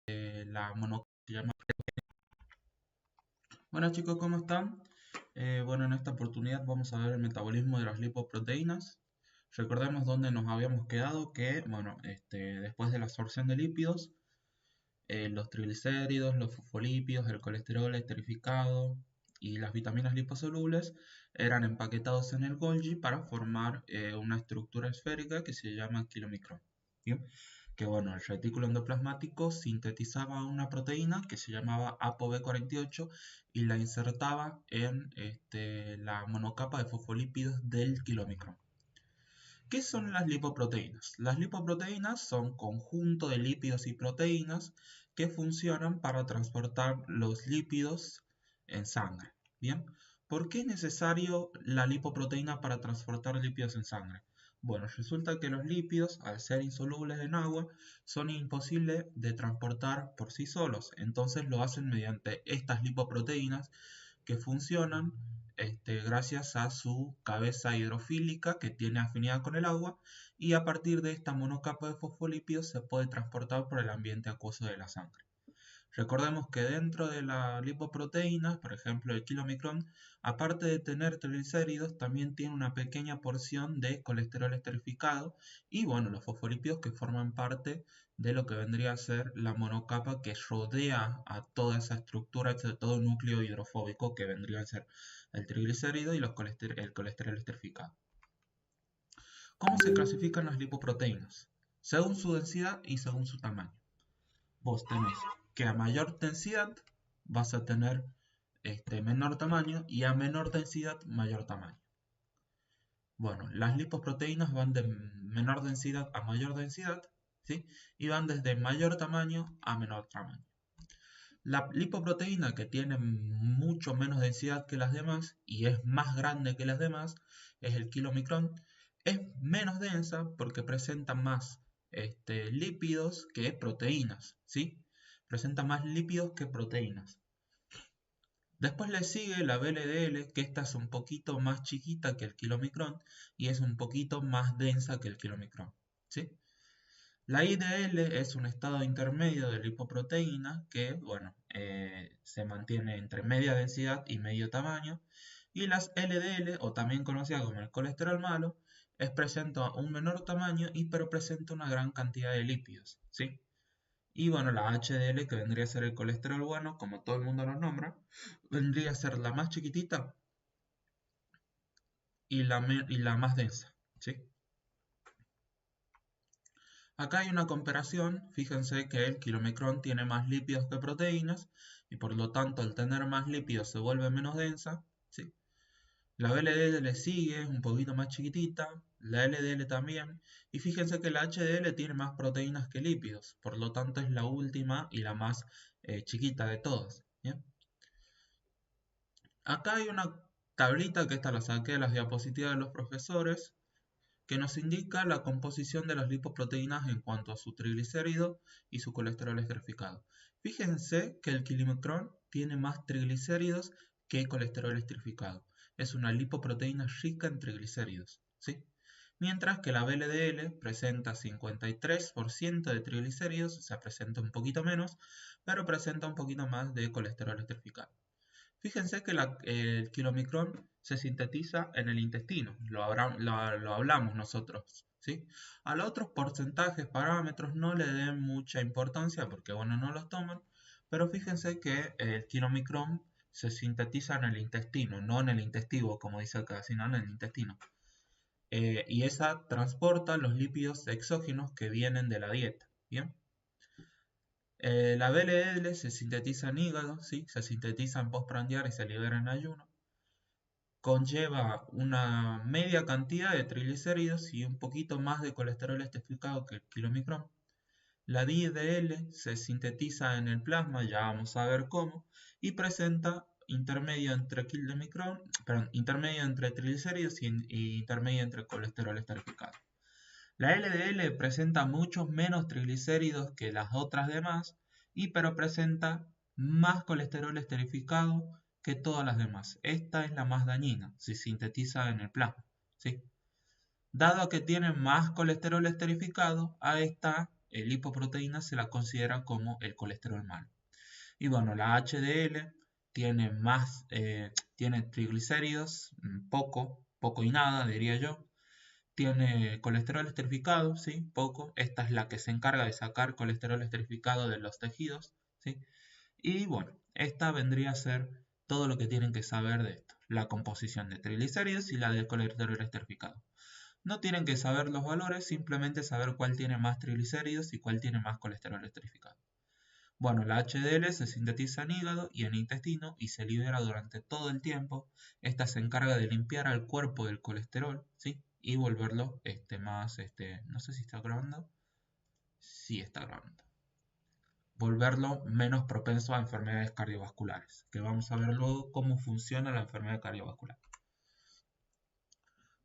la monocapa. Bueno chicos, ¿cómo están? Bueno, en esta oportunidad vamos a ver el metabolismo de las lipoproteínas. Recordemos dónde nos habíamos quedado, que bueno, después de la absorción de lípidos, los triglicéridos, los fosfolípidos, el colesterol esterificado y las vitaminas liposolubles eran empaquetados en el Golgi para formar una estructura esférica que se llama kilomicrón. ¿Bien? Que bueno, el retículo endoplasmático sintetizaba una proteína que se llamaba ApoB48 y la insertaba en la monocapa de fosfolípidos del kilomicrón. ¿Qué son las lipoproteínas? Las lipoproteínas son conjunto de lípidos y proteínas que funcionan para transportar los lípidos en sangre. ¿Bien? ¿Por qué es necesario la lipoproteína para transportar lípidos en sangre? Bueno, resulta que los lípidos, al ser insolubles en agua, son imposibles de transportar por sí solos. Entonces lo hacen mediante estas lipoproteínas que funcionan gracias a su cabeza hidrofílica que tiene afinidad con el agua, y a partir de esta monocapa de fosfolípidos se puede transportar por el ambiente acuoso de la sangre. Recordemos que dentro de la lipoproteína, por ejemplo el kilomicrón, aparte de tener triglicéridos, también tiene una pequeña porción de colesterol esterificado y bueno, los fosfolípidos que forman parte de lo que vendría a ser la monocapa que rodea a toda esa estructura, todo el núcleo hidrofóbico que vendría a ser el triglicérido y el colesterol esterificado. ¿Cómo se clasifican las lipoproteínas? Según su densidad y según su tamaño. Vos tenés que a mayor densidad vas a tener menor tamaño y a menor densidad mayor tamaño. Bueno, las lipoproteínas van de menor densidad a mayor densidad, ¿sí? Y van desde mayor tamaño a menor tamaño. La lipoproteína que tiene mucho menos densidad que las demás y es más grande que las demás es el kilomicrón. Es menos densa porque presenta más lípidos que proteínas, ¿sí? Presenta más lípidos que proteínas. Después le sigue la VLDL, que esta es un poquito más chiquita que el kilomicrón y es un poquito más densa que el kilomicrón, ¿sí? La IDL es un estado intermedio de lipoproteína que, bueno, se mantiene entre media densidad y medio tamaño. Y las LDL, o también conocida como el colesterol malo, presenta un menor tamaño pero presenta una gran cantidad de lípidos, ¿sí? Y bueno, la HDL, que vendría a ser el colesterol bueno, como todo el mundo lo nombra, vendría a ser la más chiquitita y la más densa, ¿sí? Acá hay una comparación, fíjense que el kilomicrón tiene más lípidos que proteínas y por lo tanto al tener más lípidos se vuelve menos densa, ¿sí? La VLDL le sigue, es un poquito más chiquitita, la LDL también, y fíjense que la HDL tiene más proteínas que lípidos, por lo tanto es la última y la más chiquita de todas. ¿Bien? Acá hay una tablita que esta la saqué de las diapositivas de los profesores, que nos indica la composición de las lipoproteínas en cuanto a su triglicérido y su colesterol esterificado. Fíjense que el kilomicrón tiene más triglicéridos que colesterol esterificado. Es una lipoproteína rica en triglicéridos, ¿sí? Mientras que la VLDL presenta 53% de triglicéridos, o sea, presenta un poquito menos, pero presenta un poquito más de colesterol esterificado. Fíjense que el kilomicrón se sintetiza en el intestino, lo hablamos nosotros, ¿sí? A los otros porcentajes, parámetros no le den mucha importancia porque, bueno, no los toman, pero fíjense que el kilomicrón se sintetiza en el intestino, no en el intestino, como dice acá, sino en el intestino. Y esa transporta los lípidos exógenos que vienen de la dieta, ¿bien? La VLL se sintetiza en hígado, ¿sí? Se sintetiza en postprandial y se libera en ayuno. Conlleva una media cantidad de triglicéridos y un poquito más de colesterol esterificado que el kilomicrón. La DDL se sintetiza en el plasma, ya vamos a ver cómo, y presenta intermedio entre intermedio entre triglicéridos y intermedio entre colesterol esterificado. La LDL presenta muchos menos triglicéridos que las otras demás, pero presenta más colesterol esterificado que todas las demás. Esta es la más dañina, se sintetiza en el plasma, ¿sí? Dado que tiene más colesterol esterificado, a esta lipoproteína se la considera como el colesterol malo. Y bueno, la HDL tiene tiene triglicéridos, poco y nada, diría yo. Tiene colesterol esterificado, sí, poco. Esta es la que se encarga de sacar colesterol esterificado de los tejidos, sí. Y bueno, esta vendría a ser todo lo que tienen que saber de esto. La composición de triglicéridos y la del colesterol esterificado. No tienen que saber los valores, simplemente saber cuál tiene más triglicéridos y cuál tiene más colesterol esterificado. Bueno, la HDL se sintetiza en hígado y en intestino y se libera durante todo el tiempo. Esta se encarga de limpiar al cuerpo del colesterol, ¿sí? Y volverlo no sé si está grabando. Sí está grabando. Volverlo menos propenso a enfermedades cardiovasculares, que vamos a ver luego cómo funciona la enfermedad cardiovascular.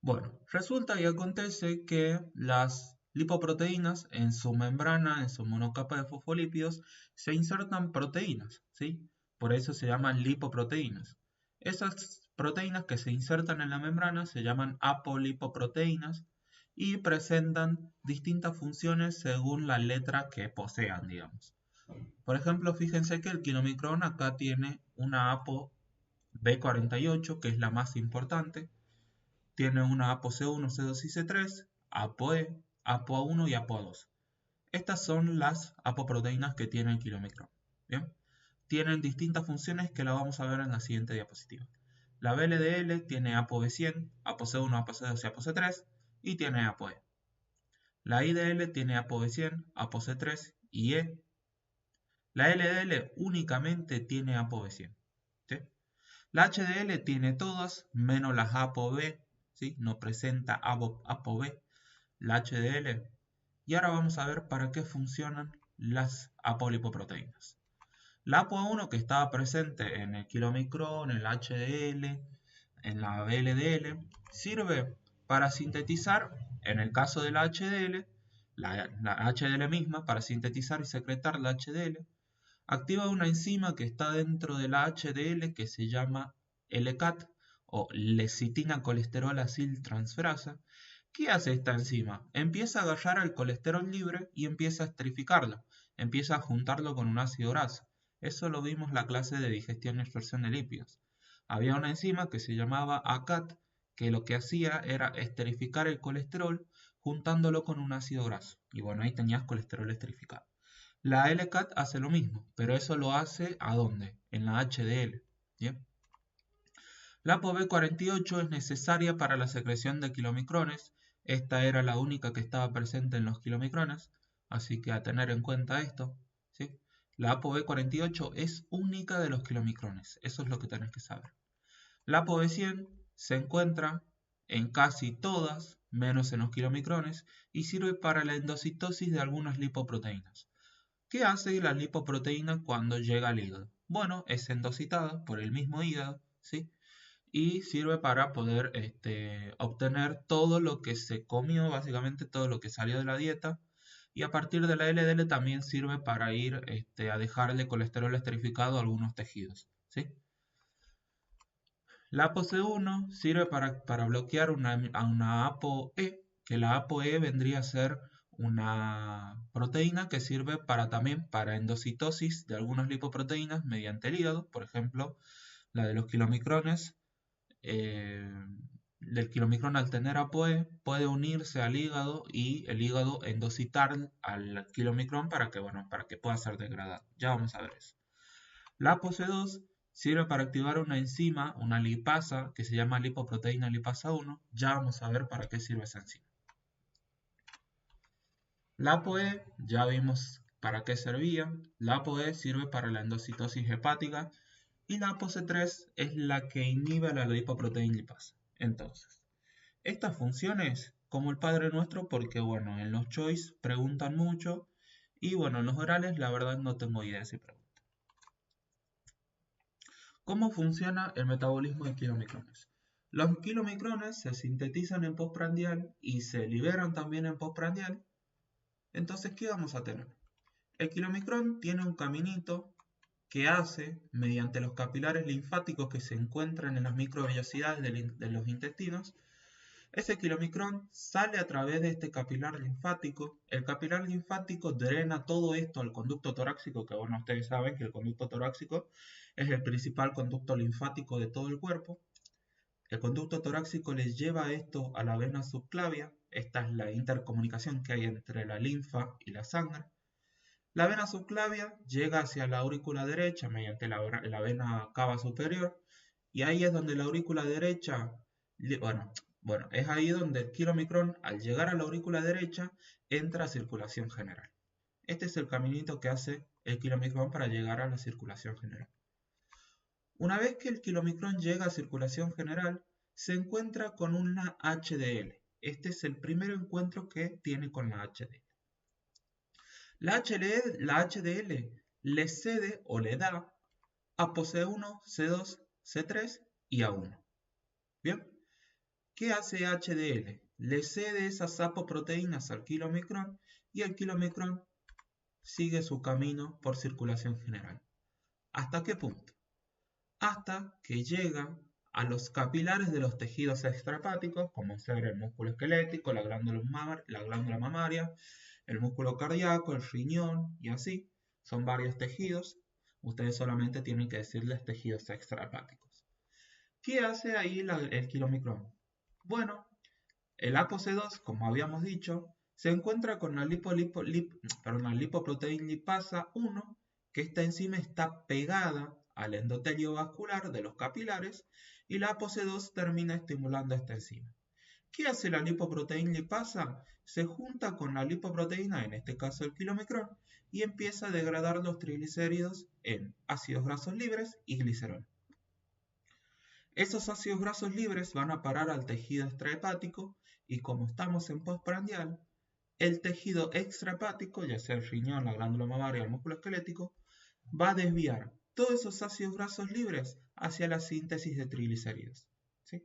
Bueno, resulta y acontece que las lipoproteínas en su membrana, en su monocapa de fosfolípidos, se insertan proteínas, ¿sí? Por eso se llaman lipoproteínas. Esas proteínas que se insertan en la membrana se llaman apolipoproteínas y presentan distintas funciones según la letra que posean, digamos. Por ejemplo, fíjense que el kilomicrón acá tiene una apo B48, que es la más importante. Tiene una ApoC1, C2 y C3, ApoE, ApoA1 y ApoA2. Estas son las apoproteínas que tiene el kilomicrón. ¿Bien? Tienen distintas funciones que la vamos a ver en la siguiente diapositiva. La VLDL tiene ApoB100, ApoC1, ApoC2 y ApoC3 y tiene ApoE. La IDL tiene ApoB100, ApoC3 y E. La LDL únicamente tiene ApoB100. ¿Sí? La HDL tiene todas menos las ApoB, ¿sí? No presenta ApoB, la HDL. Y ahora vamos a ver para qué funcionan las apolipoproteínas. La ApoA1 que estaba presente en el kilomicrón, en la HDL, en la VLDL, sirve para sintetizar, en el caso de la HDL, la HDL misma, para sintetizar y secretar la HDL, activa una enzima que está dentro de la HDL que se llama LCAT o lecitina colesterol aciltransferasa. ¿Qué hace esta enzima? Empieza a agarrar al colesterol libre y empieza a esterificarlo, empieza a juntarlo con un ácido graso. Eso lo vimos en la clase de digestión y absorción de lípidos. Había una enzima que se llamaba ACAT que lo que hacía era esterificar el colesterol juntándolo con un ácido graso. Y bueno, ahí tenías colesterol esterificado. La LCAT hace lo mismo, pero eso lo hace ¿a dónde? En la HDL. ¿Bien? La ApoB48 es necesaria para la secreción de kilomicrones. Esta era la única que estaba presente en los kilomicrones, así que a tener en cuenta esto. ¿Sí? La ApoB48 es única de los kilomicrones, eso es lo que tenés que saber. La ApoB100 se encuentra en casi todas, menos en los kilomicrones, y sirve para la endocitosis de algunas lipoproteínas. ¿Qué hace la lipoproteína cuando llega al hígado? Bueno, es endocitada por el mismo hígado, ¿sí? Y sirve para poder obtener todo lo que se comió, básicamente todo lo que salió de la dieta. Y a partir de la LDL también sirve para ir a dejarle colesterol esterificado a algunos tejidos, ¿sí? La ApoC1 sirve para bloquear a una ApoE, que la ApoE vendría a ser una proteína que sirve también para endocitosis de algunas lipoproteínas mediante el hígado, por ejemplo, la de los kilomicrones. Del kilomicrón al tener ApoE puede unirse al hígado y el hígado endocitar al kilomicrón para que pueda ser degradado. Ya vamos a ver eso. La ApoC2 sirve para activar una enzima, una lipasa, que se llama lipoproteína lipasa 1. Ya vamos a ver para qué sirve esa enzima. La ApoE, ya vimos para qué servía. La ApoE sirve para la endocitosis hepática. Y la ApoC3 es la que inhibe la lipoproteína lipasa. Entonces, estas funciones, como el Padre Nuestro, porque bueno, en los choice preguntan mucho. Y bueno, en los orales la verdad no tengo idea si preguntan. ¿Cómo funciona el metabolismo de kilomicrones? Los kilomicrones se sintetizan en postprandial y se liberan también en postprandial. Entonces, ¿qué vamos a tener? El kilomicrón tiene un caminito que hace, mediante los capilares linfáticos que se encuentran en las microvellosidades de los intestinos, Ese kilomicrón sale a través de este capilar linfático. El capilar linfático drena todo esto al conducto torácico, que bueno, ustedes saben que el conducto torácico es el principal conducto linfático de todo el cuerpo. El conducto torácico les lleva esto a la vena subclavia. Esta es la intercomunicación que hay entre la linfa y la sangre. La vena subclavia llega hacia la aurícula derecha mediante la vena cava superior, y ahí es donde la aurícula derecha, es ahí donde el kilomicrón, al llegar a la aurícula derecha, entra a circulación general. Este es el caminito que hace el kilomicrón para llegar a la circulación general. Una vez que el kilomicrón llega a circulación general, se encuentra con una HDL. Este es el primer encuentro que tiene con la HDL. La HDL le cede o le da ApoC1, C2, C3 y A1. ¿Bien? ¿Qué hace HDL? Le cede esas apoproteínas al kilomicrón y el kilomicrón sigue su camino por circulación general. ¿Hasta qué punto? Hasta que llega a los capilares de los tejidos extrahepáticos, como ser el músculo esquelético, la glándula mamaria, el músculo cardíaco, el riñón y así. Son varios tejidos. Ustedes solamente tienen que decirles tejidos extrahepáticos. ¿Qué hace ahí el kilomicrón? Bueno, el ApoC2, como habíamos dicho, se encuentra con la lipoproteína lipasa 1, que esta enzima está pegada al endotelio vascular de los capilares, y la ApoC2 termina estimulando esta enzima. ¿Qué hace la lipoproteína lipasa? Se junta con la lipoproteína, en este caso el kilomicrón, y empieza a degradar los triglicéridos en ácidos grasos libres y glicerol. Esos ácidos grasos libres van a parar al tejido extrahepático, y como estamos en postprandial, el tejido extrahepático, ya sea el riñón, la glándula mamaria o el músculo esquelético, va a desviar todos esos ácidos grasos libres hacia la síntesis de triglicéridos. ¿Sí?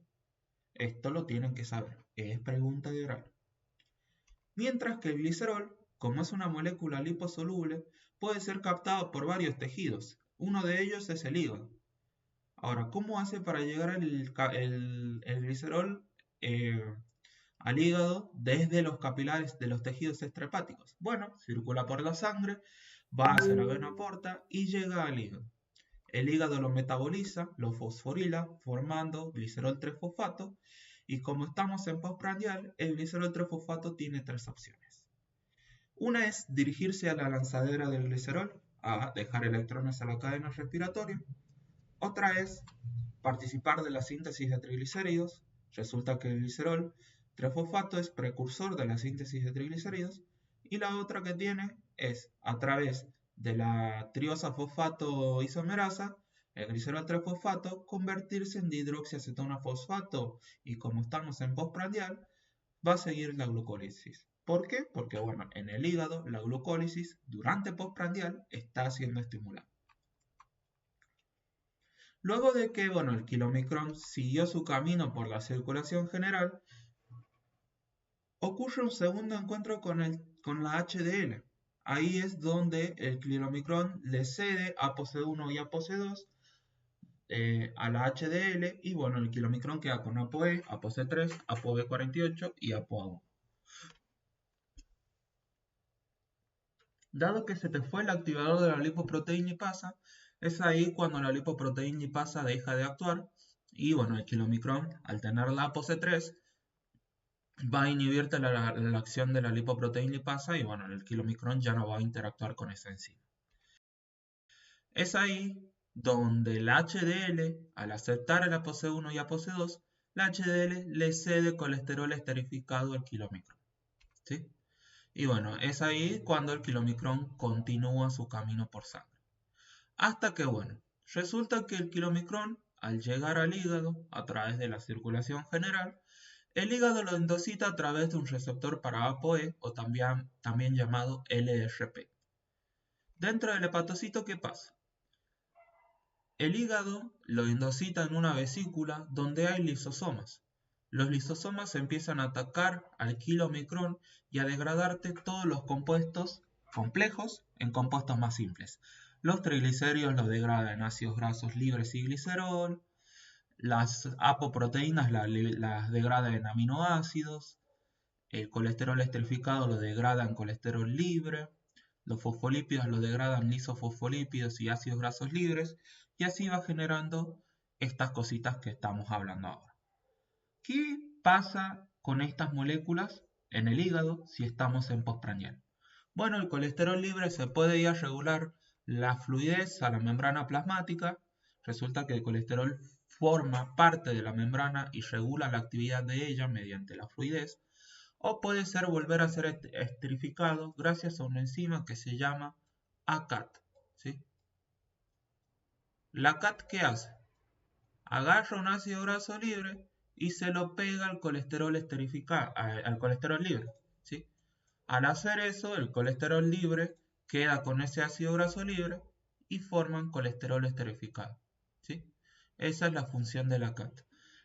Esto lo tienen que saber, es pregunta de oral. Mientras que el glicerol, como es una molécula liposoluble, puede ser captado por varios tejidos. Uno de ellos es el hígado. Ahora, ¿cómo hace para llegar el glicerol al hígado desde los capilares de los tejidos extrahepáticos? Bueno, circula por la sangre, va hacia la vena porta y llega al hígado. El hígado lo metaboliza, lo fosforila, formando glicerol 3-fosfato, y como estamos en postprandial, el glicerol 3-fosfato tiene tres opciones. Una es dirigirse a la lanzadera del glicerol, a dejar electrones a la cadena respiratoria. Otra es participar de la síntesis de triglicéridos. Resulta que el glicerol 3-fosfato es precursor de la síntesis de triglicéridos. Y la otra que tiene es, a través de la triosa fosfato isomerasa, el glicerol 3-fosfato, convertirse en dihidroxiacetona fosfato, y como estamos en postprandial, va a seguir la glucólisis. ¿Por qué? Porque bueno, en el hígado la glucólisis durante postprandial está siendo estimulada. Luego de que el kilomicrón siguió su camino por la circulación general, ocurre un segundo encuentro con la HDL. Ahí es donde el kilomicrón le cede ApoC1 y ApoC2 a la HDL, y el kilomicrón queda con ApoE, ApoC3, ApoB48 y ApoA1. Dado que se te fue el activador de la lipoproteína lipasa, es ahí cuando la lipoproteína lipasa deja de actuar, y el kilomicrón, al tener la ApoC3, va a inhibir la acción de la lipoproteína lipasa, y el kilomicrón ya no va a interactuar con esa enzima. Es ahí donde el HDL, al aceptar el ApoC1 y ApoC2, la HDL le cede colesterol esterificado al kilomicrón. ¿Sí? Y es ahí cuando el kilomicrón continúa su camino por sangre. Hasta que, resulta que el kilomicrón, al llegar al hígado a través de la circulación general, el hígado lo endocita a través de un receptor para ApoE, o también llamado LRP. Dentro del hepatocito, ¿qué pasa? El hígado lo endocita en una vesícula donde hay lisosomas. Los lisosomas empiezan a atacar al kilomicrón y a degradarte todos los compuestos complejos en compuestos más simples. Los triglicéridos los degradan en ácidos grasos libres y glicerol. Las apoproteínas las degrada en aminoácidos, el colesterol esterificado lo degrada en colesterol libre, los fosfolípidos lo degradan en lisofosfolípidos y ácidos grasos libres, y así va generando estas cositas que estamos hablando ahora. ¿Qué pasa con estas moléculas en el hígado si estamos en postprandial? Bueno, el colesterol libre se puede ir a regular la fluidez a la membrana plasmática. Resulta que el colesterol forma parte de la membrana y regula la actividad de ella mediante la fluidez. O puede ser volver a ser esterificado gracias a una enzima que se llama ACAT. ¿Sí? La ACAT, ¿qué hace? Agarra un ácido graso libre y se lo pega al colesterol esterificado, al colesterol libre. ¿Sí? Al hacer eso, el colesterol libre queda con ese ácido graso libre y forman colesterol esterificado. ¿Sí? Esa es la función de la ACAT.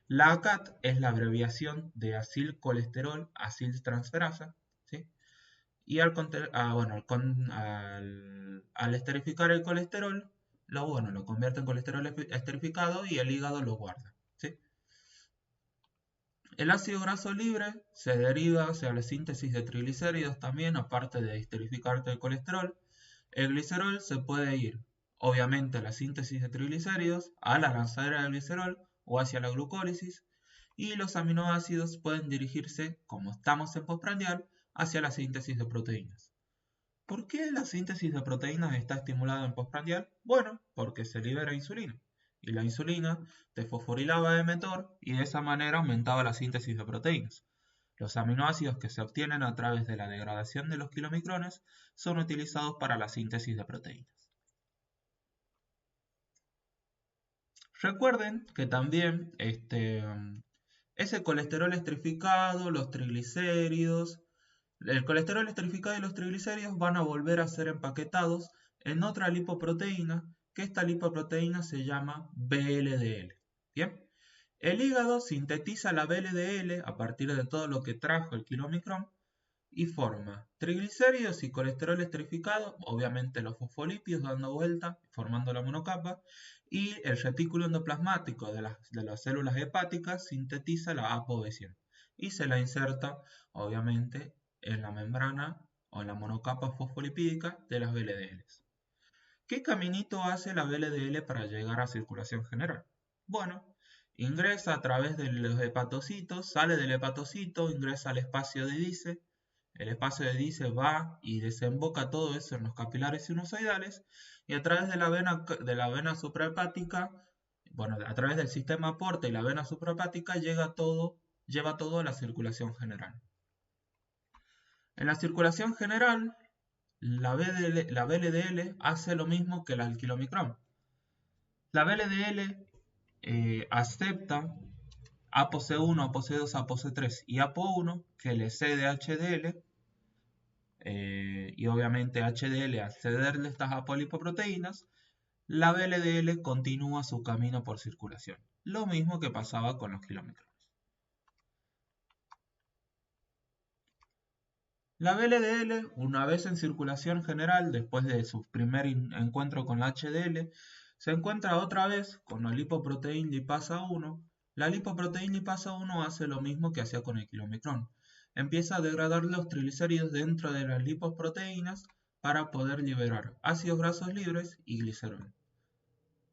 La ACAT es la abreviación de acilcolesterol, aciltransferasa, ¿sí? Y al esterificar el colesterol, lo convierte en colesterol esterificado y el hígado lo guarda, ¿sí? El ácido graso libre se deriva hacia la síntesis de triglicéridos también, aparte de esterificarte el colesterol. El glicerol se puede ir, obviamente, a la síntesis de triglicéridos, a la lanzadera del glicerol o hacia la glucólisis. Y los aminoácidos pueden dirigirse, como estamos en postprandial, hacia la síntesis de proteínas. ¿Por qué la síntesis de proteínas está estimulada en postprandial? Bueno, porque se libera insulina. Y la insulina desfosforilaba el mTOR y de esa manera aumentaba la síntesis de proteínas. Los aminoácidos que se obtienen a través de la degradación de los kilomicrones son utilizados para la síntesis de proteínas. Recuerden que también ese colesterol esterificado, los triglicéridos, el colesterol esterificado y los triglicéridos van a volver a ser empaquetados en otra lipoproteína, que esta lipoproteína se llama VLDL. ¿Bien? El hígado sintetiza la VLDL a partir de todo lo que trajo el kilomicrón y forma triglicéridos y colesterol esterificado, obviamente los fosfolípidos dando vuelta, formando la monocapa, y el retículo endoplasmático de las células hepáticas sintetiza la ApoB100 y se la inserta, obviamente, en la membrana o en la monocapa fosfolipídica de las VLDLs. ¿Qué caminito hace la VLDL para llegar a circulación general? Bueno, ingresa a través de los hepatocitos, sale del hepatocito, ingresa al espacio de Dice. El espacio de Dice va y desemboca todo eso en los capilares sinusoidales y a través de la vena suprahepática, bueno, a través del sistema aporte y la vena suprahepática lleva todo a la circulación general. En la circulación general, la VLDL hace lo mismo que la del kilomicrón. La VLDL acepta ApoC1, ApoC2, ApoC3 y APO1 que le cede HDL y obviamente HDL al cederle estas apolipoproteínas, la VLDL continúa su camino por circulación. Lo mismo que pasaba con los kilomicrones. La VLDL, una vez en circulación general, después de su primer encuentro con la HDL, se encuentra otra vez con la lipoproteína lipasa 1. La lipoproteína lipasa 1 hace lo mismo que hacía con el kilomicrón. Empieza a degradar los triglicéridos dentro de las lipoproteínas para poder liberar ácidos grasos libres y glicerol.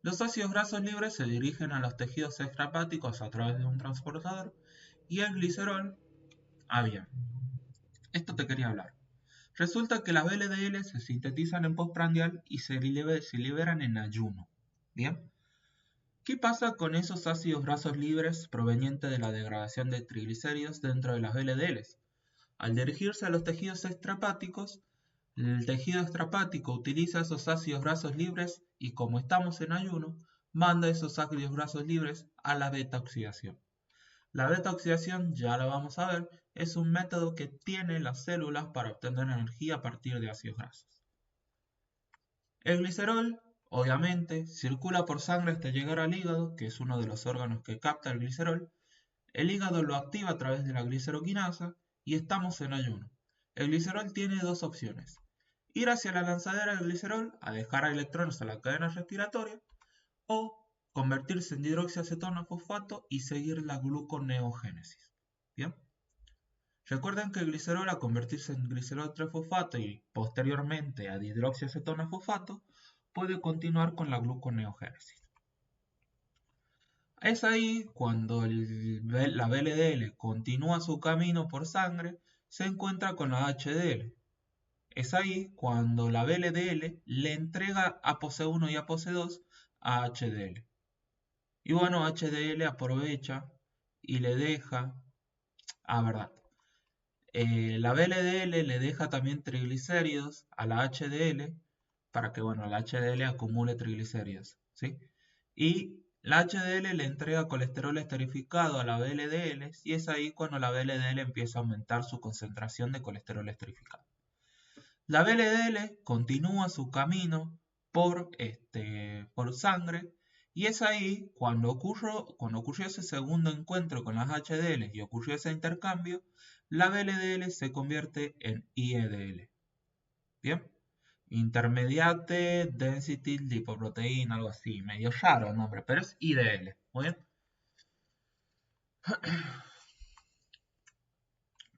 Los ácidos grasos libres se dirigen a los tejidos extrahepáticos a través de un transportador y el glicerol bien. Esto te quería hablar. Resulta que las VLDL se sintetizan en postprandial y se liberan en ayuno. ¿Bien? ¿Qué pasa con esos ácidos grasos libres provenientes de la degradación de triglicéridos dentro de las VLDLs? Al dirigirse a los tejidos extrahepáticos, el tejido extrahepático utiliza esos ácidos grasos libres y como estamos en ayuno, manda esos ácidos grasos libres a la beta-oxidación. La beta-oxidación, ya la vamos a ver, es un método que tienen las células para obtener energía a partir de ácidos grasos. El glicerol, obviamente, circula por sangre hasta llegar al hígado, que es uno de los órganos que capta el glicerol. El hígado lo activa a través de la gliceroquinasa y estamos en ayuno. El glicerol tiene dos opciones: ir hacia la lanzadera del glicerol a dejar electrones a la cadena respiratoria o convertirse en dihidroxiacetona fosfato y seguir la gluconeogénesis. ¿Bien? Recuerden que el glicerol, a convertirse en glicerol 3-fosfato y posteriormente a dihidroxiacetona fosfato, puede continuar con la gluconeogénesis. Es ahí cuando la VLDL continúa su camino por sangre, se encuentra con la HDL. Es ahí cuando la VLDL le entrega ApoC1 y ApoC2 a HDL. Y bueno, HDL aprovecha y le deja, verdad, la VLDL le deja también triglicéridos a la HDL para que, bueno, la HDL acumule triglicéridos, ¿sí? Y la HDL le entrega colesterol esterificado a la VLDL y es ahí cuando la VLDL empieza a aumentar su concentración de colesterol esterificado. La VLDL continúa su camino por sangre y es ahí cuando ocurrió ese segundo encuentro con las HDL y ocurrió ese intercambio, la VLDL se convierte en IEDL. ¿Bien? Intermediate Density Lipoprotein, algo así, medio raro el nombre, pero es IDL. ¿Muy bien?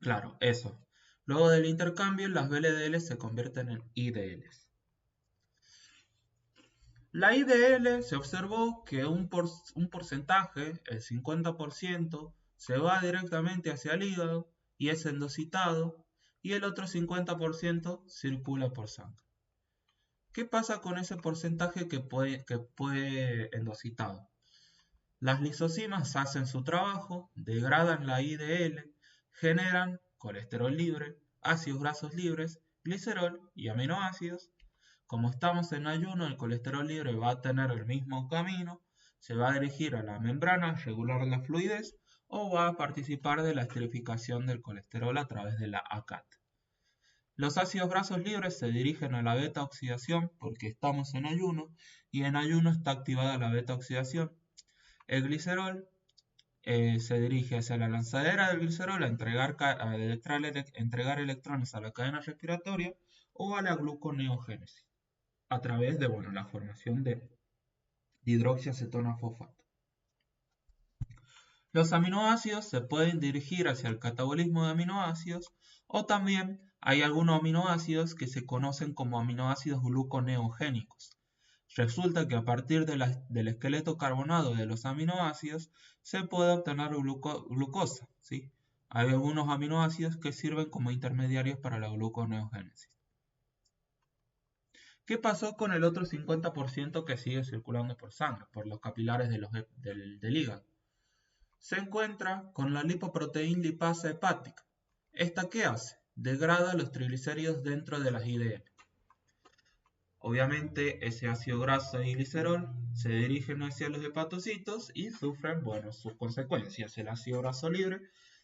Claro, eso. Luego del intercambio, las VLDL se convierten en IDLs. La IDL se observó que un porcentaje, el 50%, se va directamente hacia el hígado y es endocitado, y el otro 50% circula por sangre. ¿Qué pasa con ese porcentaje que puede endocitado? Las lisocimas hacen su trabajo, degradan la IDL, generan colesterol libre, ácidos grasos libres, glicerol y aminoácidos. Como estamos en ayuno, el colesterol libre va a tener el mismo camino, se va a dirigir a la membrana, regular la fluidez, o va a participar de la esterificación del colesterol a través de la ACAT. Los ácidos grasos libres se dirigen a la beta oxidación porque estamos en ayuno y en ayuno está activada la beta oxidación. El glicerol se dirige hacia la lanzadera del glicerol a entregar electrones a la cadena respiratoria o a la gluconeogénesis a través de la formación de hidroxiacetona fosfato. Los aminoácidos se pueden dirigir hacia el catabolismo de aminoácidos o también hay algunos aminoácidos que se conocen como aminoácidos gluconeogénicos. Resulta que a partir del esqueleto carbonado de los aminoácidos se puede obtener glucosa, ¿sí? Hay algunos aminoácidos que sirven como intermediarios para la gluconeogénesis. ¿Qué pasó con el otro 50% que sigue circulando por sangre, por los capilares del hígado? Se encuentra con la lipoproteína lipasa hepática. ¿Esta qué hace? Degrada los triglicéridos dentro de las IDL. Obviamente ese ácido graso y glicerol se dirigen hacia los hepatocitos y sufren, sus consecuencias. El ácido graso libre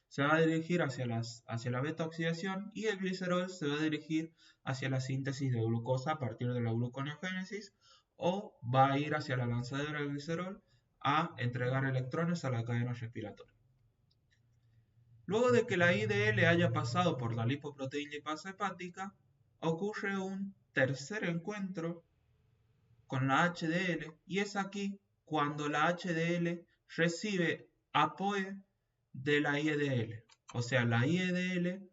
se va a dirigir hacia la beta oxidación y el glicerol se va a dirigir hacia la síntesis de glucosa a partir de la gluconeogénesis o va a ir hacia la lanzadera del glicerol a entregar electrones a la cadena respiratoria. Luego de que la IDL haya pasado por la lipoproteína lipasa hepática, ocurre un tercer encuentro con la HDL y es aquí cuando la HDL recibe ApoE de la IDL. O sea, la IDL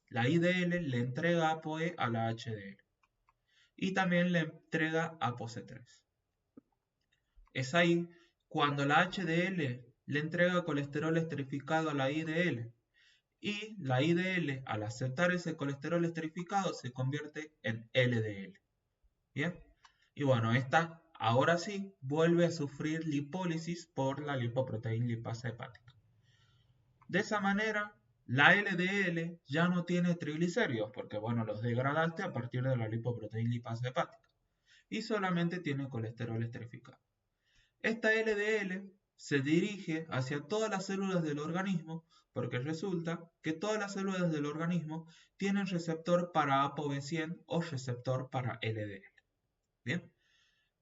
le entrega ApoE a la HDL y también le entrega ApoC3. Es ahí cuando la HDL le entrega colesterol esterificado a la IDL y la IDL al aceptar ese colesterol esterificado se convierte en LDL. ¿Bien? Y esta ahora sí vuelve a sufrir lipólisis por la lipoproteína lipasa hepática. De esa manera, la LDL ya no tiene triglicéridos porque los degradaste a partir de la lipoproteína lipasa hepática y solamente tiene colesterol esterificado. Esta LDL se dirige hacia todas las células del organismo porque resulta que todas las células del organismo tienen receptor para ApoB100 o receptor para LDL. Bien,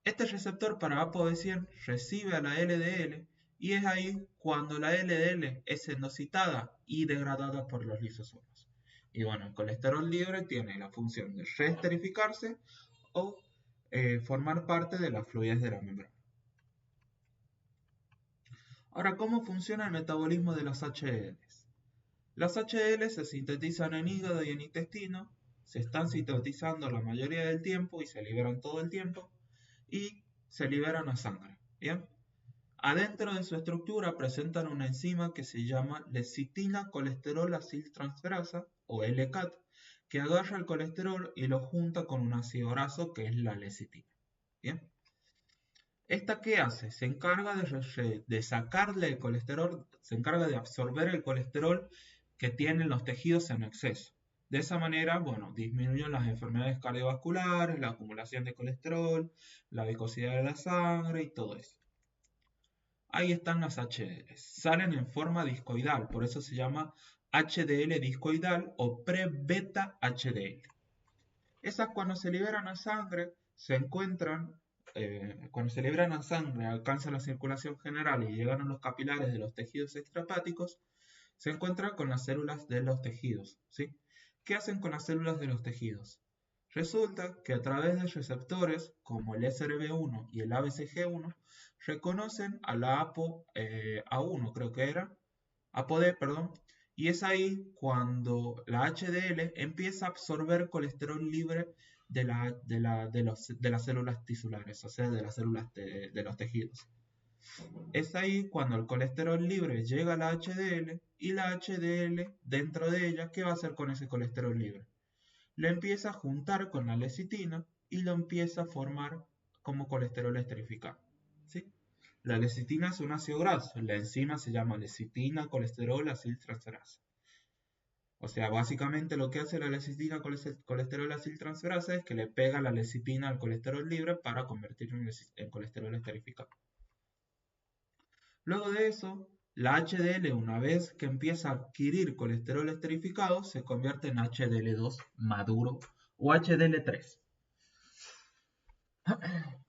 este receptor para ApoB100 recibe a la LDL y es ahí cuando la LDL es endocitada y degradada por los lisosomas. Y el colesterol libre tiene la función de reesterificarse o formar parte de la fluidez de la membrana. Ahora, ¿cómo funciona el metabolismo de los HDLs? Las HDL se sintetizan en hígado y en intestino, se están sintetizando la mayoría del tiempo y se liberan todo el tiempo, y se liberan a sangre. ¿Bien? Adentro de su estructura presentan una enzima que se llama lecitina colesterol aciltransferasa, o LCAT, que agarra el colesterol y lo junta con un ácido graso que es la lecitina. ¿Bien? ¿Esta qué hace? Se encarga de sacarle el colesterol, se encarga de absorber el colesterol que tienen los tejidos en exceso. De esa manera, bueno, disminuyen las enfermedades cardiovasculares, la acumulación de colesterol, la viscosidad de la sangre y todo eso. Ahí están las HDL. Salen en forma discoidal, por eso se llama HDL discoidal o pre-beta HDL. Esas cuando se liberan a sangre se encuentran, cuando se liberan a sangre, alcanzan la circulación general y llegan a los capilares de los tejidos extrahepáticos, se encuentran con las células de los tejidos. ¿Sí? ¿Qué hacen con las células de los tejidos? Resulta que a través de receptores como el SRB1 y el ABCG1 reconocen a la ApoA1, creo que era, ApoD, perdón, y es ahí cuando la HDL empieza a absorber colesterol libre de las células tisulares, o sea, de las células de los tejidos. Es ahí cuando el colesterol libre llega a la HDL y la HDL dentro de ella, ¿qué va a hacer con ese colesterol libre? Lo empieza a juntar con la lecitina y lo empieza a formar como colesterol esterificado. ¿Sí? La lecitina es un ácido graso, la enzima se llama lecitina colesterol aciltransferasa. O sea, básicamente lo que hace la lecitina colesterol aciltransferasa es que le pega la lecitina al colesterol libre para convertirlo en colesterol esterificado. Luego de eso, la HDL, una vez que empieza a adquirir colesterol esterificado, se convierte en HDL2 maduro o HDL3.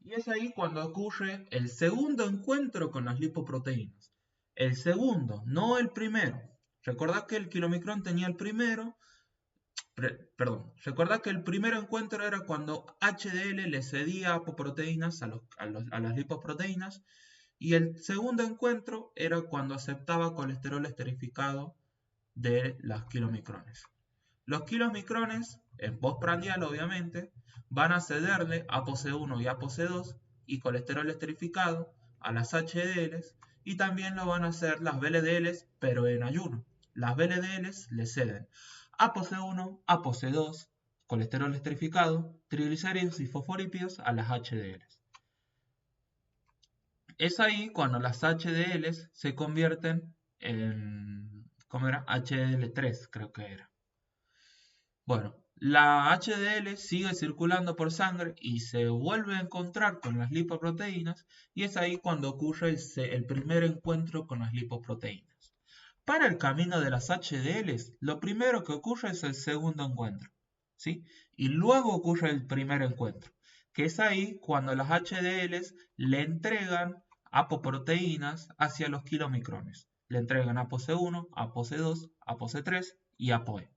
Y es ahí cuando ocurre el segundo encuentro con las lipoproteínas. El segundo, no el primero. Recordad que el kilomicrón tenía el primero. Recordad que el primer encuentro era cuando HDL le cedía apoproteínas a las lipoproteínas. Y el segundo encuentro era cuando aceptaba colesterol esterificado de las kilomicrones. Los kilomicrones, en postprandial obviamente, van a cederle ApoC1 y ApoC2 y colesterol esterificado a las HDLs y también lo van a hacer las VLDLs, pero en ayuno. Las VLDLs le ceden ApoC1, ApoC2, colesterol esterificado, triglicéridos y fosfolípidos a las HDLs. Es ahí cuando las HDLs se convierten en, ¿cómo era? HDL3 creo que era. Bueno, la HDL sigue circulando por sangre y se vuelve a encontrar con las lipoproteínas y es ahí cuando ocurre el primer encuentro con las lipoproteínas. Para el camino de las HDLs, lo primero que ocurre es el segundo encuentro, ¿sí? Y luego ocurre el primer encuentro, que es ahí cuando las HDLs le entregan apoproteínas hacia los kilomicrones. Le entregan ApoC1, ApoC2, ApoC3 y ApoE.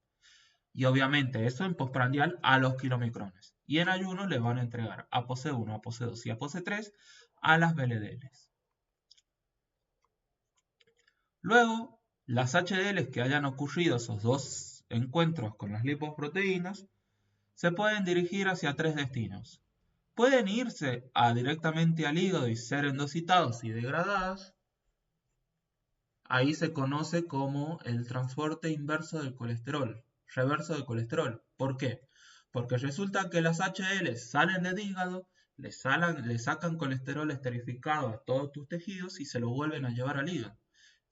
Y obviamente eso en postprandial a los kilomicrones. Y en ayuno le van a entregar ApoC1, ApoC2 y ApoC3 a las VLDLs. Luego, las HDLs que hayan ocurrido esos dos encuentros con las lipoproteínas se pueden dirigir hacia tres destinos. Pueden irse directamente al hígado y ser endocitados y degradadas. Ahí se conoce como el transporte inverso del colesterol, reverso del colesterol. ¿Por qué? Porque resulta que las HDL salen del hígado, le sacan colesterol esterificado a todos tus tejidos y se lo vuelven a llevar al hígado.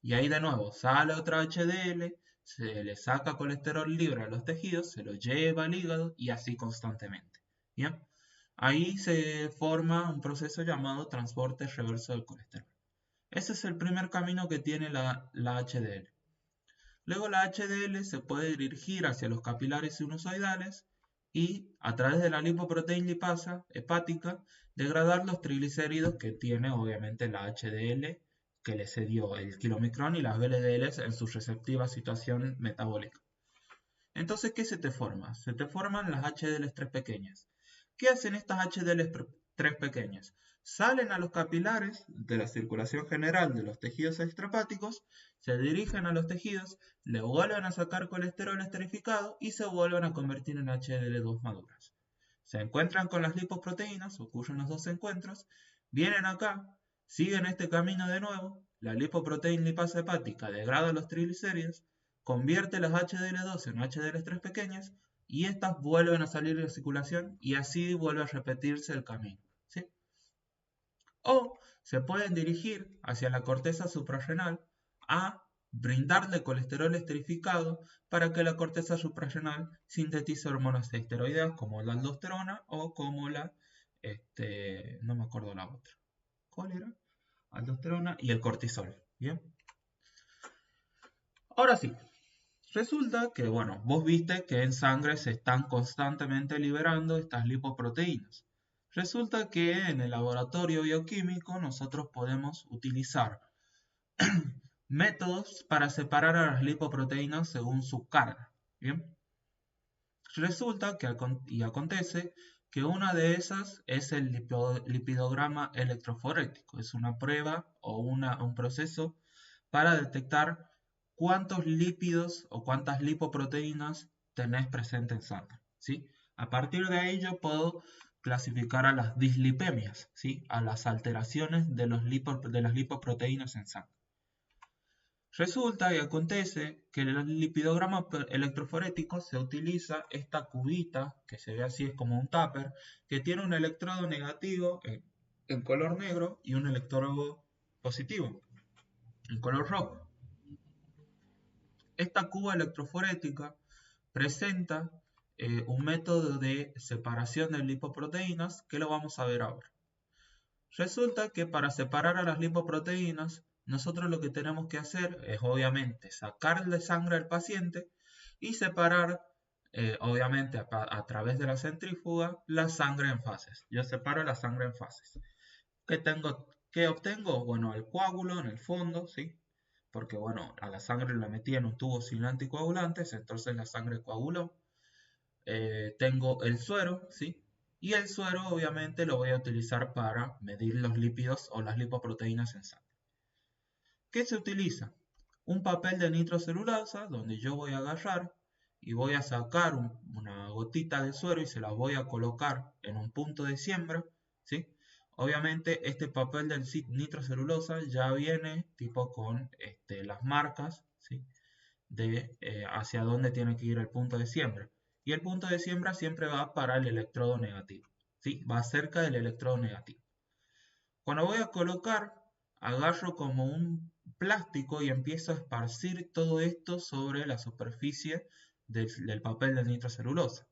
Y ahí de nuevo sale otra HDL, se le saca colesterol libre a los tejidos, se lo lleva al hígado y así constantemente. ¿Bien? Ahí se forma un proceso llamado transporte reverso del colesterol. Ese es el primer camino que tiene la HDL. Luego la HDL se puede dirigir hacia los capilares sinusoidales y a través de la lipoproteína lipasa hepática degradar los triglicéridos que tiene obviamente la HDL que le cedió el kilomicrón y las VLDLs en su receptiva situación metabólica. Entonces, ¿qué se te forma? Se te forman las HDLs 3 pequeñas. ¿Qué hacen estas HDLs 3 pequeñas? salen a los capilares de la circulación general de los tejidos extrahepáticos, se dirigen a los tejidos, le vuelven a sacar colesterol esterificado y se vuelven a convertir en HDL2 maduras. Se encuentran con las lipoproteínas, ocurren los dos encuentros, vienen acá, siguen este camino de nuevo, la lipoproteína lipasa hepática degrada los triglicéridos, convierte las HDL2 en HDL3 pequeñas y estas vuelven a salir de la circulación y así vuelve a repetirse el camino. ¿Sí? O se pueden dirigir hacia la corteza suprarrenal a brindarle colesterol esterificado para que la corteza suprarrenal sintetice hormonas esteroideas como la aldosterona o como la, no me acuerdo la otra. ¿Cuál era? Aldosterona y el cortisol. ¿Bien? Ahora sí, resulta que, bueno, vos viste que en sangre se están constantemente liberando estas lipoproteínas. Resulta que en el laboratorio bioquímico nosotros podemos utilizar métodos para separar a las lipoproteínas según su carga. ¿Bien? Resulta que acontece que una de esas es el lipidograma electroforético. Es una prueba o un proceso para detectar cuántos lípidos o cuántas lipoproteínas tenés presente en sangre. ¿Sí? A partir de ahí yo puedo clasificar a las dislipemias, ¿sí? A las alteraciones de las lipoproteínas en sangre. Resulta y acontece que en el lipidograma electroforético se utiliza esta cubita, que se ve así, es como un tupper, que tiene un electrodo negativo en color negro y un electrodo positivo en color rojo. Esta cuba electroforética presenta un método de separación de lipoproteínas que lo vamos a ver ahora. Resulta que para separar a las lipoproteínas, nosotros lo que tenemos que hacer es obviamente sacarle sangre al paciente y separar, obviamente a través de la centrífuga, la sangre en fases. Yo separo la sangre en fases. ¿Qué obtengo? Bueno, el coágulo en el fondo, ¿sí? Porque bueno, a la sangre la metí en un tubo sin anticoagulantes, entonces la sangre coaguló. Tengo el suero, ¿sí? Y el suero obviamente lo voy a utilizar para medir los lípidos o las lipoproteínas en sangre. ¿Qué se utiliza? Un papel de nitrocelulosa donde yo voy a agarrar y voy a sacar una gotita de suero y se la voy a colocar en un punto de siembra, ¿sí? Obviamente este papel de nitrocelulosa ya viene tipo con las marcas, ¿sí? De hacia dónde tiene que ir el punto de siembra. Y el punto de siembra siempre va para el electrodo negativo, ¿sí? Va cerca del electrodo negativo. Cuando voy a colocar, agarro como un plástico y empiezo a esparcir todo esto sobre la superficie del papel de nitrocelulosa.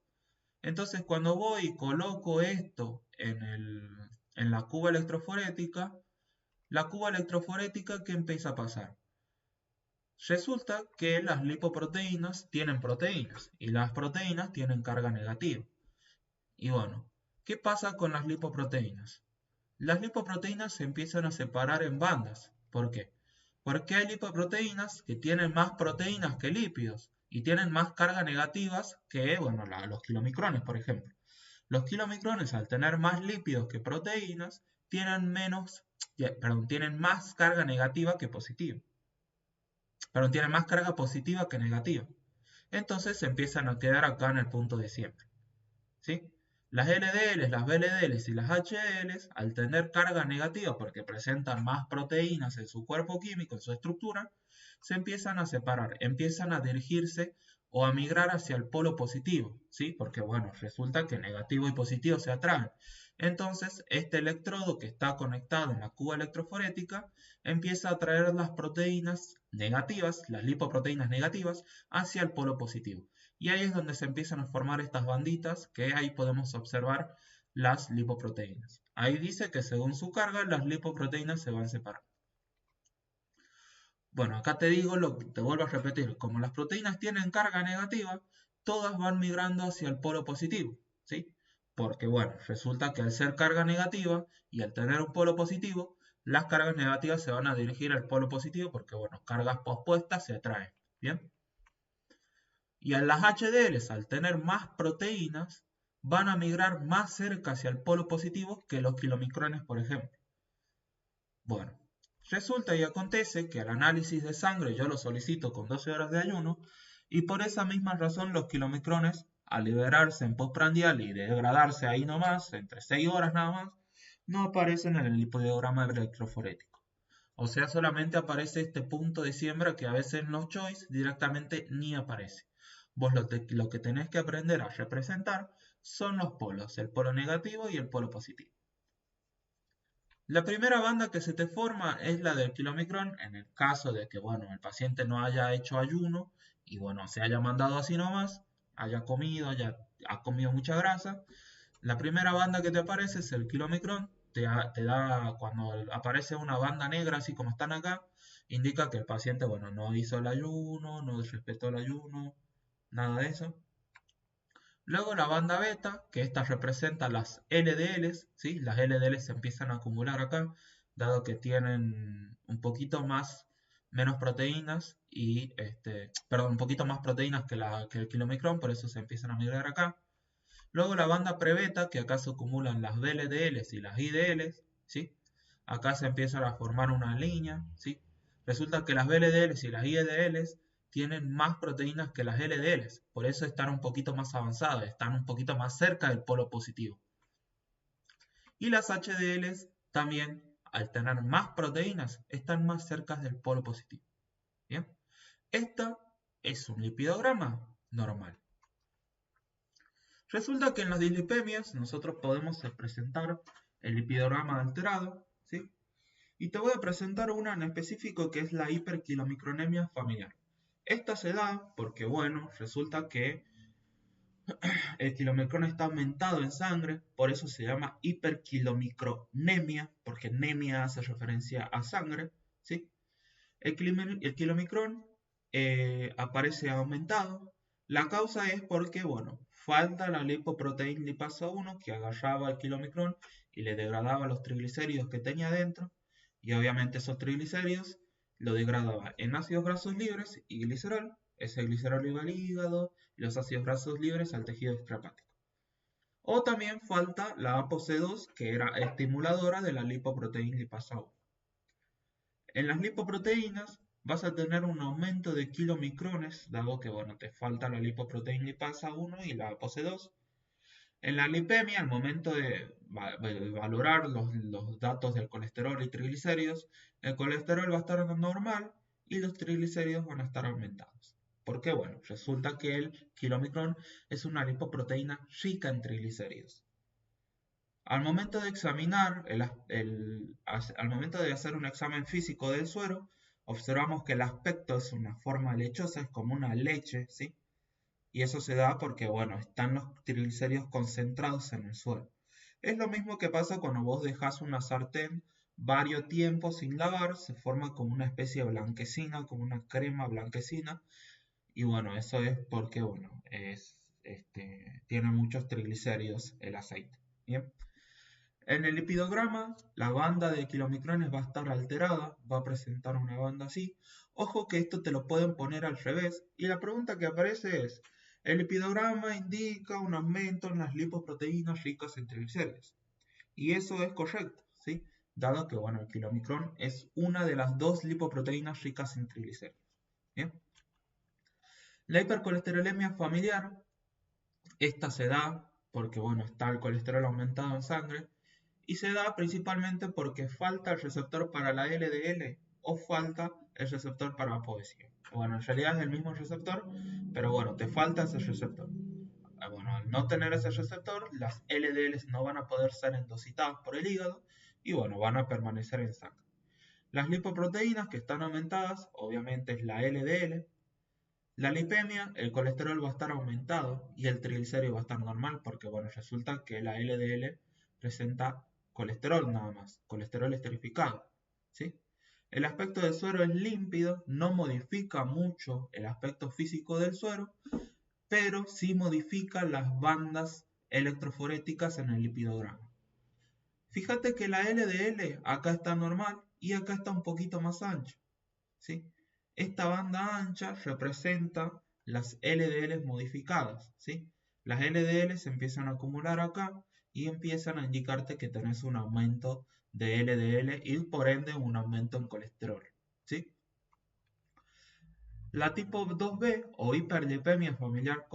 Entonces cuando voy y coloco esto en la cuba electroforética, ¿qué empieza a pasar? Resulta que las lipoproteínas tienen proteínas y las proteínas tienen carga negativa. Y bueno, ¿qué pasa con las lipoproteínas? Las lipoproteínas se empiezan a separar en bandas. ¿Por qué? Porque hay lipoproteínas que tienen más proteínas que lípidos y tienen más carga negativas que, bueno, los kilomicrones, por ejemplo. Los kilomicrones, al tener más lípidos que proteínas, tienen más carga negativa que positiva. Pero tienen más carga positiva que negativa. Entonces se empiezan a quedar acá en el punto de siempre. ¿Sí? Las LDLs, las VLDLs y las HDLs, al tener carga negativa porque presentan más proteínas en su cuerpo químico, en su estructura, se empiezan a separar, empiezan a dirigirse o a migrar hacia el polo positivo, ¿sí? Porque bueno, resulta que negativo y positivo se atraen. Entonces, este electrodo que está conectado en la cuba electroforética empieza a atraer las proteínas negativas, las lipoproteínas negativas, hacia el polo positivo. Y ahí es donde se empiezan a formar estas banditas que ahí podemos observar las lipoproteínas. Ahí dice que según su carga las lipoproteínas se van separando. Bueno, acá te digo, te vuelvo a repetir, como las proteínas tienen carga negativa, todas van migrando hacia el polo positivo, ¿sí? Porque bueno, resulta que al ser carga negativa y al tener un polo positivo, las cargas negativas se van a dirigir al polo positivo porque bueno, cargas pospuestas se atraen, ¿bien? Y en las HDLs, al tener más proteínas, van a migrar más cerca hacia el polo positivo que los kilomicrones, por ejemplo. Bueno, resulta y acontece que el análisis de sangre yo lo solicito con 12 horas de ayuno y por esa misma razón los kilomicrones, al liberarse en postprandial y degradarse ahí nomás, entre 6 horas nada más, no aparecen en el lipidograma electroforético. O sea, solamente aparece este punto de siembra que a veces en los choice directamente ni aparece. Vos lo que tenés que aprender a representar son los polos, el polo negativo y el polo positivo. La primera banda que se te forma es la del kilomicrón, en el caso de que, bueno, el paciente no haya hecho ayuno y, bueno, se haya mandado así nomás, haya comido, ha comido mucha grasa. La primera banda que te aparece es el kilomicrón, te da, cuando aparece una banda negra, así como están acá, indica que el paciente, bueno, no hizo el ayuno, no respetó el ayuno, nada de eso. Luego la banda beta, que esta representa las LDLs, ¿sí? Las LDLs se empiezan a acumular acá, dado que tienen un poquito más, menos proteínas y, perdón, un poquito más proteínas que el kilomicrón, por eso se empiezan a migrar acá. Luego la banda prebeta, que acá se acumulan las VLDLs y las IDLs, ¿sí? Acá se empieza a formar una línea, ¿sí? Resulta que las VLDLs y las IDLs tienen más proteínas que las LDLs, por eso están un poquito más avanzadas, están un poquito más cerca del polo positivo. Y las HDLs también, al tener más proteínas, están más cerca del polo positivo. ¿Bien? Esta es un lipidograma normal. Resulta que en las dislipemias nosotros podemos presentar el lipidograma alterado, ¿sí? Y te voy a presentar una en específico que es la hiperquilomicronemia familiar. Esta se da porque, bueno, resulta que el kilomicrón está aumentado en sangre, por eso se llama hiperquilomicronemia, porque nemia hace referencia a sangre, ¿sí? El kilomicrón aparece aumentado. La causa es porque, bueno, falta la lipoproteína lipasa 1 que agarraba el kilomicrón y le degradaba los triglicéridos que tenía dentro. Y obviamente esos triglicéridos lo degradaba en ácidos grasos libres y glicerol. Ese glicerol iba al hígado y los ácidos grasos libres al tejido extrahepático. O también falta la ApoC2 que era estimuladora de la lipoproteína lipasa 1. En las lipoproteínas vas a tener un aumento de kilomicrones, dado que bueno, te falta la lipoproteína lipasa 1 y la ApoC2. En la lipemia, al momento de valorar los datos del colesterol y triglicéridos, el colesterol va a estar normal y los triglicéridos van a estar aumentados. ¿Por qué? Bueno, resulta que el kilomicrón es una lipoproteína rica en triglicéridos. Al momento de examinar, al momento de hacer un examen físico del suero, observamos que el aspecto es una forma lechosa, es como una leche, ¿sí? Y eso se da porque, bueno, están los triglicéridos concentrados en el suero. Es lo mismo que pasa cuando vos dejas una sartén varios tiempos sin lavar, se forma como una especie de blanquecina, como una crema blanquecina, y bueno, eso es porque, bueno, tiene muchos triglicéridos el aceite. ¿Bien? En el lipidograma, la banda de kilomicrones va a estar alterada, va a presentar una banda así. Ojo que esto te lo pueden poner al revés. Y la pregunta que aparece es, el lipidograma indica un aumento en las lipoproteínas ricas en triglicéridos. Y eso es correcto, ¿sí? Dado que, bueno, el kilomicrón es una de las dos lipoproteínas ricas en triglicéridos. ¿Bien? La hipercolesterolemia familiar, esta se da porque, bueno, está el colesterol aumentado en sangre. Y se da principalmente porque falta el receptor para la LDL o falta el receptor para ApoC. Bueno, en realidad es el mismo receptor, pero bueno, te falta ese receptor. Bueno, al no tener ese receptor, las LDLs no van a poder ser endocitadas por el hígado y bueno, van a permanecer en sangre. Las lipoproteínas que están aumentadas, obviamente es la LDL. La lipemia, el colesterol va a estar aumentado y el triglicérido va a estar normal porque bueno, resulta que la LDL presenta colesterol nada más, colesterol esterificado, ¿sí? El aspecto del suero es límpido, no modifica mucho el aspecto físico del suero, pero sí modifica las bandas electroforéticas en el lipidograma. Fíjate que la LDL acá está normal y acá está un poquito más ancha, ¿sí? Esta banda ancha representa las LDLs modificadas, ¿sí? Las LDL se empiezan a acumular acá y empiezan a indicarte que tenés un aumento de LDL y por ende un aumento en colesterol, ¿sí? La tipo 2B o hiperlipemia familiar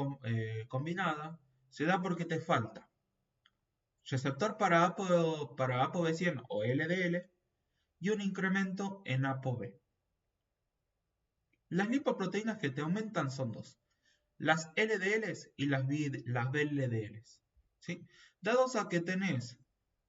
combinada se da porque te falta receptor para ApoB100 o LDL y un incremento en ApoB. Las lipoproteínas que te aumentan son dos, las LDLs y las VLDLs, ¿sí? Dados a que tenés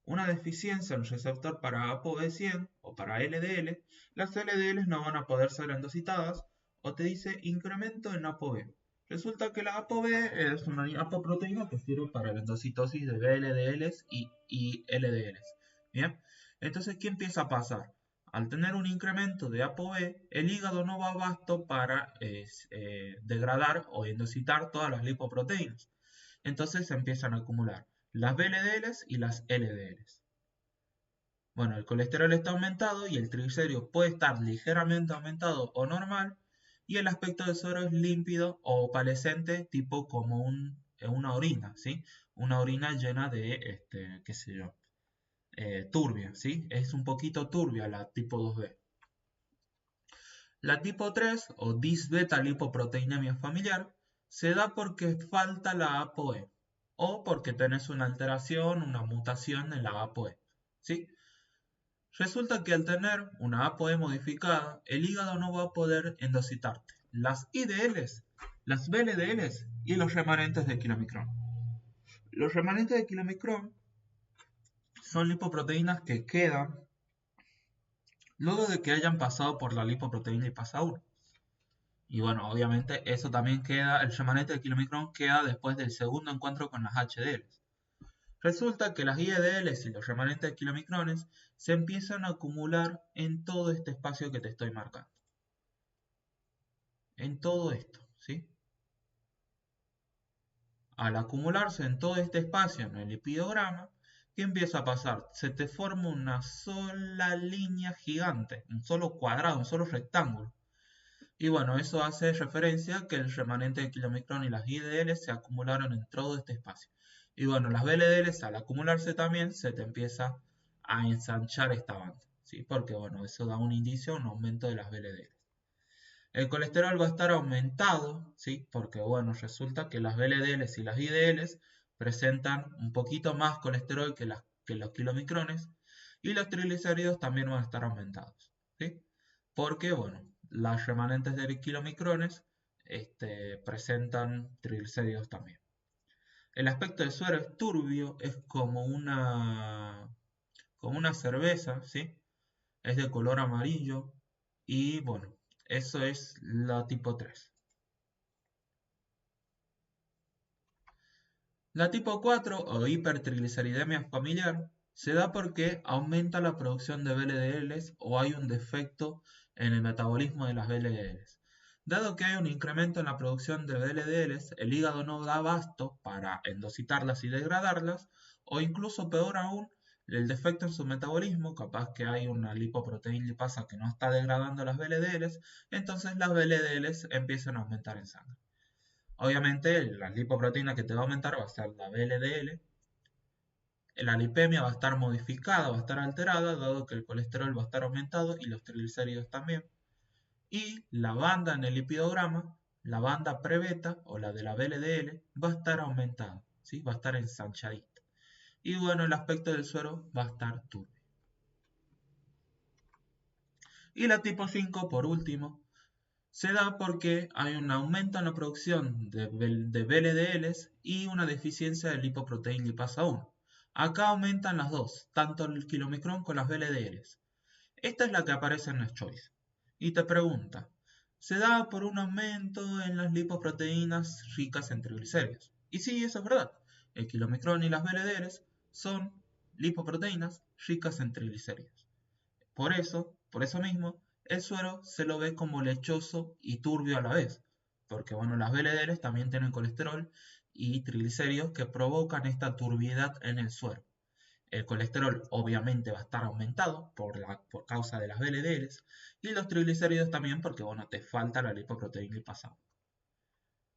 una deficiencia en receptor para ApoB100 o para LDL, las LDLs no van a poder ser endocitadas o te dice incremento en ApoB. Resulta que la ApoB es una apoproteína que sirve para la endocitosis de VLDLs y LDLs. ¿Bien? Entonces, ¿qué empieza a pasar? Al tener un incremento de ApoB, el hígado no va abasto para degradar o endocitar todas las lipoproteínas. Entonces se empiezan a acumular las VLDLs y las LDLs. Bueno, el colesterol está aumentado y el triglicérido puede estar ligeramente aumentado o normal, y el aspecto del suero es límpido o opalescente, tipo como una orina, ¿sí? Una orina llena de, qué sé yo, turbia, ¿sí? Es un poquito turbia la tipo 2B. La tipo 3 o disbeta lipoproteinemia familiar se da porque falta la ApoE o porque tenés una alteración, una mutación en la ApoE, ¿sí? Resulta que al tener una ApoE modificada, el hígado no va a poder endocitarte las IDLs, las VLDLs y los remanentes de kilomicrón. Los remanentes de kilomicrón son lipoproteínas que quedan luego de que hayan pasado por la lipoproteína lipasa 1. Y bueno, obviamente eso también queda, el remanente de kilomicrón queda después del segundo encuentro con las HDLs. Resulta que las IEDLs y los remanentes de kilomicrones se empiezan a acumular en todo este espacio que te estoy marcando. En todo esto, ¿sí? Al acumularse en todo este espacio en el lipidograma, ¿qué empieza a pasar? Se te forma una sola línea gigante, un solo cuadrado, un solo rectángulo. Y bueno, eso hace referencia a que el remanente de kilomicrón y las IDL se acumularon en todo este espacio. Y bueno, las VLDL al acumularse también se te empieza a ensanchar esta banda, ¿sí? Porque bueno, eso da un indicio, un aumento de las VLDL. El colesterol va a estar aumentado, ¿sí? Porque bueno, resulta que las VLDL y las IDL presentan un poquito más colesterol que los kilomicrones, y los triglicéridos también van a estar aumentados, ¿sí? Porque bueno, las remanentes de kilomicrones presentan triglicéridos también. El aspecto del suero es turbio, es como una cerveza, ¿sí? Es de color amarillo y bueno, eso es la tipo 3. La tipo 4 o hipertrigliceridemia familiar se da porque aumenta la producción de VLDLs o hay un defecto en el metabolismo de las VLDLs. Dado que hay un incremento en la producción de VLDLs, el hígado no da abasto para endocitarlas y degradarlas, o incluso peor aún, el defecto en su metabolismo, capaz que hay una lipoproteína lipasa que no está degradando las VLDLs, entonces las VLDLs empiezan a aumentar en sangre. Obviamente la lipoproteína que te va a aumentar va a ser la VLDL, la lipemia va a estar modificada, va a estar alterada, dado que el colesterol va a estar aumentado y los triglicéridos también. Y la banda en el lipidograma, la banda prebeta o la de la VLDL, va a estar aumentada, ¿sí? Va a estar ensanchadita. Y bueno, el aspecto del suero va a estar turbio. Y la tipo 5, por último, se da porque hay un aumento en la producción de VLDLs y una deficiencia de lipoproteína lipasa 1. Acá aumentan las dos, tanto el kilomicrón con las VLDLs. Esta es la que aparece en las choice. Y te pregunta, ¿se da por un aumento en las lipoproteínas ricas en triglicéridos? Y sí, eso es verdad. El kilomicrón y las VLDLs son lipoproteínas ricas en triglicéridos. Por eso mismo, el suero se lo ve como lechoso y turbio a la vez, porque bueno, las VLDLs también tienen colesterol y triglicéridos que provocan esta turbiedad en el suero. El colesterol obviamente va a estar aumentado por causa de las VLDLs y los triglicéridos también porque bueno, te falta la lipoproteína lipasa.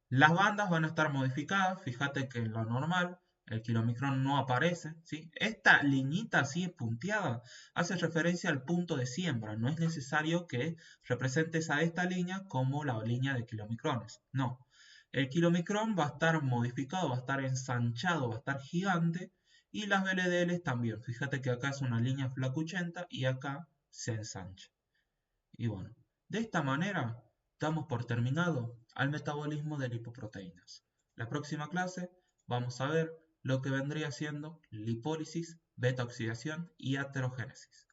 Las bandas van a estar modificadas, fíjate que en lo normal el kilomicrón no aparece, ¿sí? Esta liñita así punteada hace referencia al punto de siembra, no es necesario que representes a esta línea como la línea de kilomicrones, no. El kilomicrón va a estar modificado, va a estar ensanchado, va a estar gigante y las VLDLs también, fíjate que acá es una línea flacuchenta y acá se ensancha. Y bueno, de esta manera damos por terminado al metabolismo de lipoproteínas. La próxima clase vamos a ver lo que vendría siendo lipólisis, beta oxidación y aterogénesis.